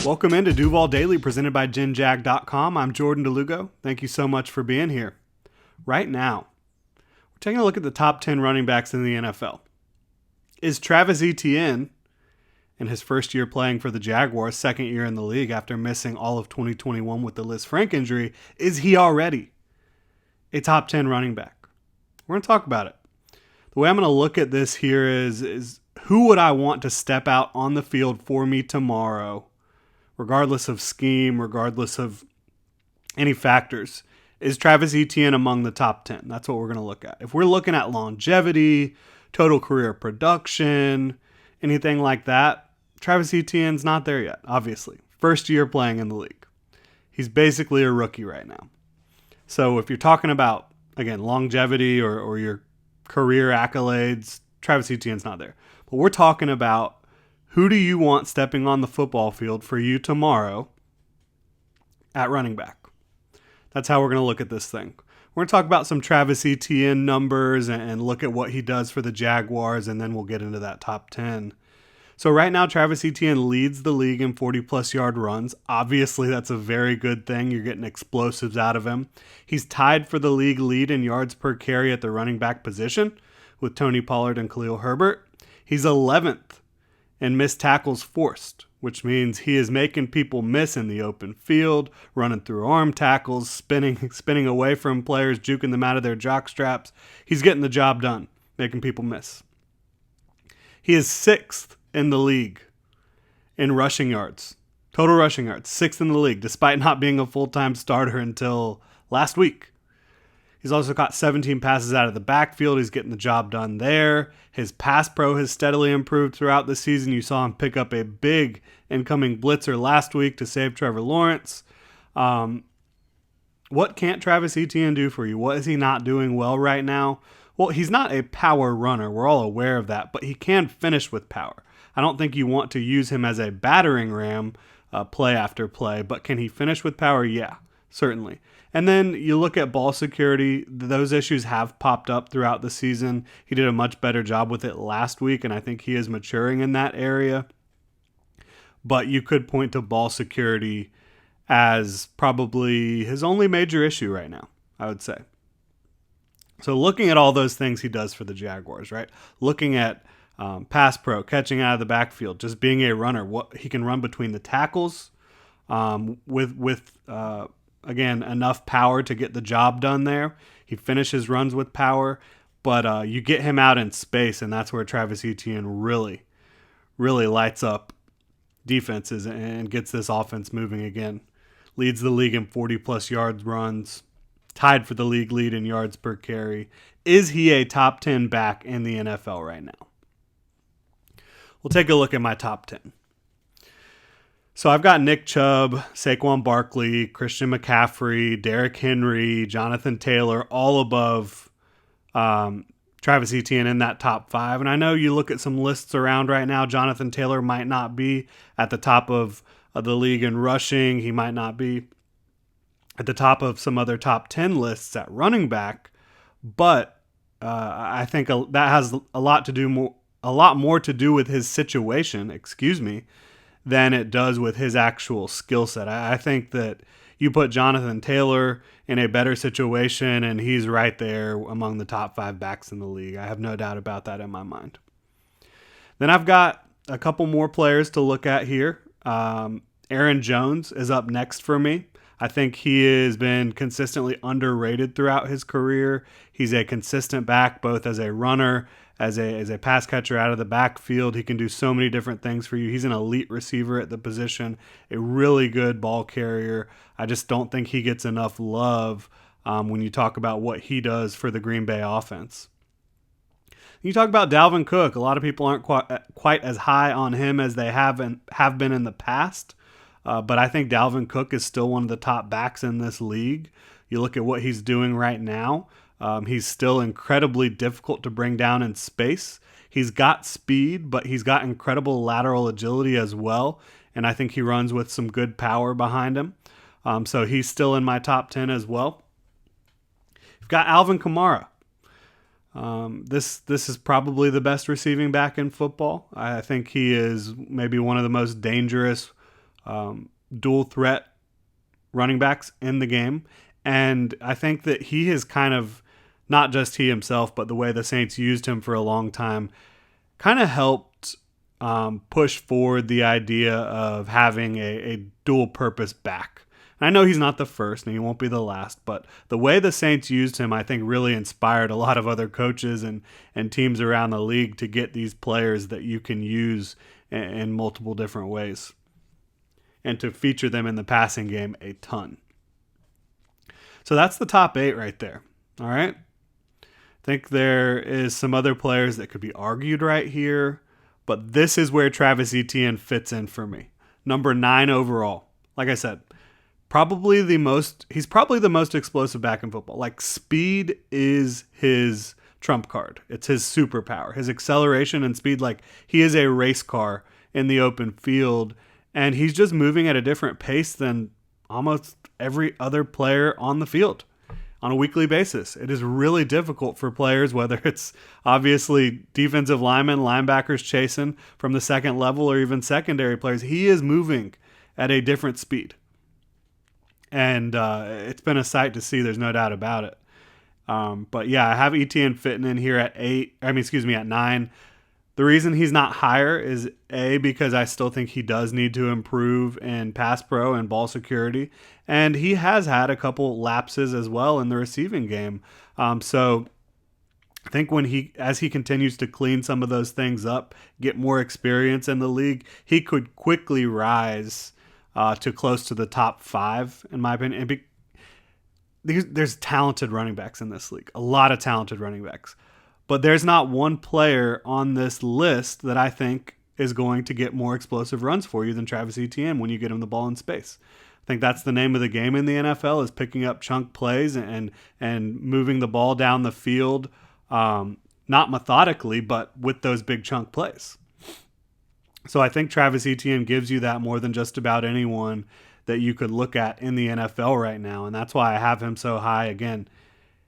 Welcome into Duval Daily, presented by GenJag.com. I'm Jordan DeLugo. Thank you so much for being here. Right now, we're taking a look at the top 10 running backs in the NFL. Is Travis Etienne, in his first year playing for the Jaguars, second year in the league after missing all of 2021 with the Liz Frank injury, is he already a top 10 running back? We're going to talk about it. The way I'm going to look at this here is who would I want to step out on the field for me tomorrow, regardless of scheme, regardless of any factors. Is Travis Etienne among the top 10? That's what we're going to look at. If we're looking at longevity, total career production, anything like that, Travis Etienne's not there yet, obviously. First year playing in the league. He's basically a rookie right now. So if you're talking about, again, longevity or your career accolades, Travis Etienne's not there. But we're talking about who do you want stepping on the football field for you tomorrow at running back? That's how we're going to look at this thing. We're going to talk about some Travis Etienne numbers and look at what he does for the Jaguars, and then we'll get into that top 10. So right now, Travis Etienne leads the league in 40-plus yard runs. Obviously, that's a very good thing. You're getting explosives out of him. He's tied for the league lead in yards per carry at the running back position with Tony Pollard and Khalil Herbert. He's 11th in missed tackles forced, which means he is making people miss in the open field, running through arm tackles, spinning away from players, juking them out of their jock straps. He's getting the job done, making people miss. He is 6th in the league in rushing yards, total rushing yards, 6th in the league, despite not being a full-time starter until last week. He's also caught 17 passes out of the backfield. He's getting the job done there. His pass pro has steadily improved throughout the season. You saw him pick up a big incoming blitzer last week to save Trevor Lawrence. What can't Travis Etienne do for you? What is he not doing well right now? Well, he's not a power runner. We're all aware of that, but he can finish with power. I don't think you want to use him as a battering ram play after play, but can he finish with power? Yeah, certainly. And then you look at ball security. Those issues have popped up throughout the season. He did a much better job with it last week, and I think he is maturing in that area. But you could point to ball security as probably his only major issue right now, I would say. So looking at all those things he does for the Jaguars, right? Looking at pass pro, catching out of the backfield, just being a runner. What he can run between the tackles with again, enough power to get the job done there. He finishes runs with power, but you get him out in space, and that's where Travis Etienne really lights up defenses and gets this offense moving again. Leads the league in 40-plus yards runs, tied for the league lead in yards per carry. Is he a top 10 back in the NFL right now? We'll take a look at my top 10. So I've got Nick Chubb, Saquon Barkley, Christian McCaffrey, Derrick Henry, Jonathan Taylor, all above Travis Etienne in that top 5. And I know you look at some lists around right now, Jonathan Taylor might not be at the top of the league in rushing. He might not be at the top of some other top 10 lists at running back. But I think that has a lot more to do with his situation, than it does with his actual skill set. I think that you put Jonathan Taylor in a better situation, and he's right there among the top 5 backs in the league. I have no doubt about that in my mind. Then I've got a couple more players to look at here. Aaron Jones is up next for me. I think he has been consistently underrated throughout his career. He's a consistent back, both as a runner, as a pass catcher out of the backfield. He can do so many different things for you. He's an elite receiver at the position, a really good ball carrier. I just don't think he gets enough love when you talk about what he does for the Green Bay offense. You talk about Dalvin Cook. A lot of people aren't quite as high on him as they have been in the past. But I think Dalvin Cook is still one of the top backs in this league. You look at what he's doing right now. He's still incredibly difficult to bring down in space. He's got speed, but he's got incredible lateral agility as well. And I think he runs with some good power behind him. So he's still in my top 10 as well. You've got Alvin Kamara. This is probably the best receiving back in football. I think he is maybe one of the most dangerous dual threat running backs in the game. And I think that he has kind of, not just he himself, but the way the Saints used him for a long time, kind of helped push forward the idea of having a dual purpose back. And I know he's not the first and he won't be the last, but the way the Saints used him, I think, really inspired a lot of other coaches and teams around the league to get these players that you can use in multiple different ways and to feature them in the passing game a ton. So that's the top 8 right there. All right. I think there is some other players that could be argued right here, but this is where Travis Etienne fits in for me. Number 9 overall. Like I said, he's probably the most explosive back in football. Like, speed is his trump card. It's his superpower. His acceleration and speed, like, he is a race car in the open field, and he's just moving at a different pace than almost every other player on the field on a weekly basis. It is really difficult for players, whether it's obviously defensive linemen, linebackers chasing from the second level, or even secondary players. He is moving at a different speed. And it's been a sight to see. There's no doubt about it. But yeah, I have Etienne fitting in here at 9. The reason he's not higher is because I still think he does need to improve in pass pro and ball security. And he has had a couple lapses as well in the receiving game. So I think as he continues to clean some of those things up, get more experience in the league, he could quickly rise to close to the top 5, in my opinion. There's talented running backs in this league, a lot of talented running backs. But there's not one player on this list that I think is going to get more explosive runs for you than Travis Etienne when you get him the ball in space. I think that's the name of the game in the NFL, is picking up chunk plays and moving the ball down the field, not methodically, but with those big chunk plays. So I think Travis Etienne gives you that more than just about anyone that you could look at in the NFL right now, and that's why I have him so high. Again,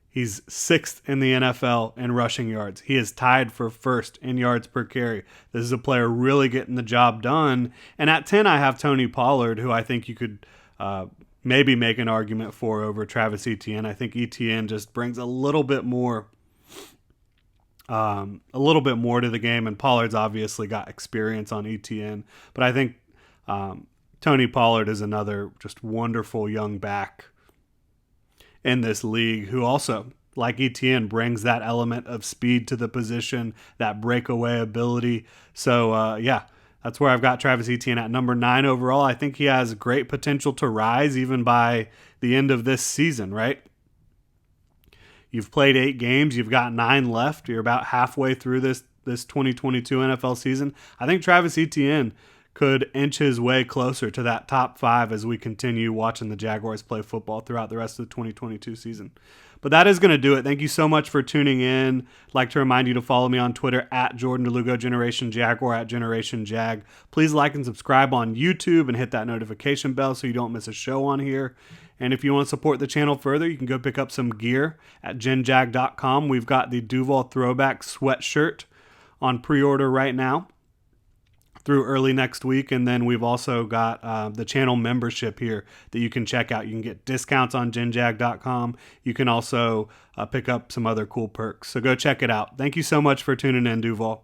he's 6th in the NFL in rushing yards. He is tied for 1st in yards per carry. This is a player really getting the job done. And at 10, I have Tony Pollard, who I think you could maybe make an argument for over Travis Etienne. I think Etienne just brings a little bit more to the game, and Pollard's obviously got experience on Etienne. But I think Tony Pollard is another just wonderful young back in this league who also, like Etienne, brings that element of speed to the position, that breakaway ability. So, that's where I've got Travis Etienne at number 9 overall. I think he has great potential to rise even by the end of this season, right? You've played 8 games. You've got 9 left. You're about halfway through this 2022 NFL season. I think Travis Etienne could inch his way closer to that top 5 as we continue watching the Jaguars play football throughout the rest of the 2022 season. But that is going to do it. Thank you so much for tuning in. I'd like to remind you to follow me on Twitter at Jordan DeLugo, Generation Jaguar at Generation Jag. Please like and subscribe on YouTube and hit that notification bell so you don't miss a show on here. And if you want to support the channel further, you can go pick up some gear at genjag.com. We've got the Duval Throwback sweatshirt on pre-order right now through early next week. And then we've also got the channel membership here that you can check out. You can get discounts on genjag.com. You can also pick up some other cool perks. So go check it out. Thank you so much for tuning in, Duval.